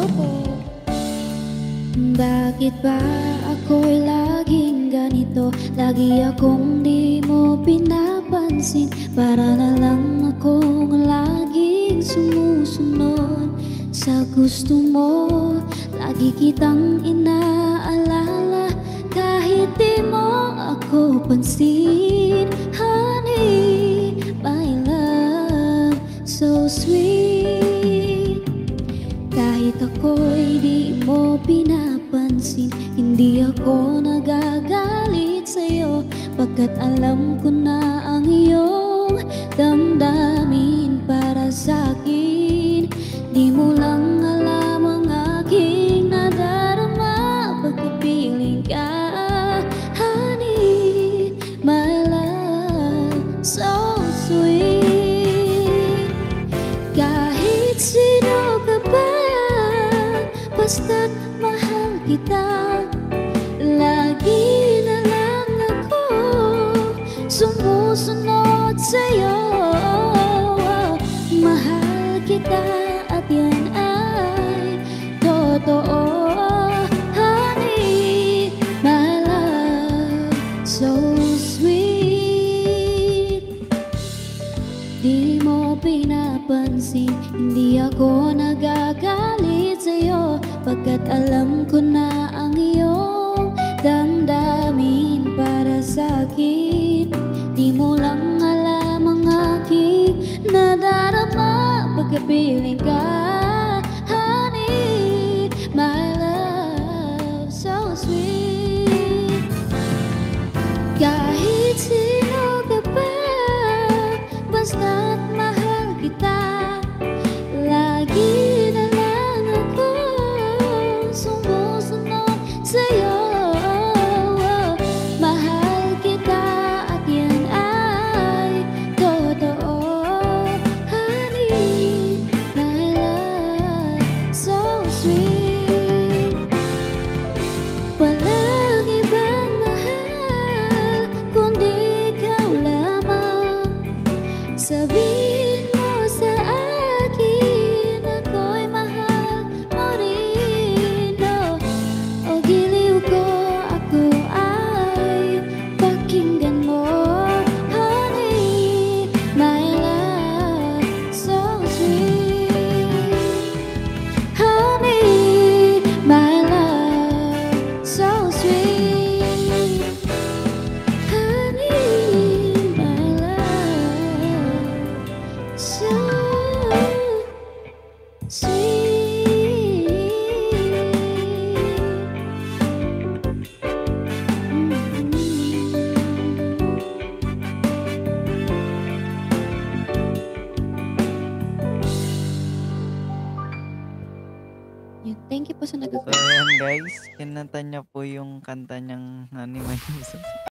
Hello po. Bakit ba ako'y laging ganito? Lagi akong di mo pinapansin. Para na lang akong laging sumusunod sa gusto mo. Lagi kitang inaalala kahit di mo ako pansin. Honey, my love, so sweet. Kahit ako'y di mo pinapansin, hindi ako nagagalit sa'yo, pagkat alam ko na ang iyong damdamin para sa'kin. Di mo lang alam ang aking nadarama pagkapiling ka. Honey, my love, so sweet. Kahit sino ka ba, basta't mahal kita, lagi na lang ako sumusunod sa'yo. Mahal kita at yan ay totoo. Honey, my love, so sweet. Di mo pinapansin, hindi ako nagagalit sa'yo, pagkat alam ko na ang iyong damdamin para sa'kin. Di mo lang alam ang aking nadarama pagkapiling ka. Honey, my love, so sweet. Kahit sino ka pa, basta't mahal kita, lagi na lang ako sumusunod sa'yo. Mahal kita at yan ay totoo. Honey, my love, so sweet. Walang ibang mahal kundi ikaw lamang. Sabihin mo sa akin, ako'y mahal mo rin. O giliw ko, ako ay pakinggan mo. Honey, my love, so sweet. Honey, my love, so sweet. Honey, my love, so sweet. Thank you po sa So, ayan guys, kinanta niya po yung kanta niyang Honey, My Love.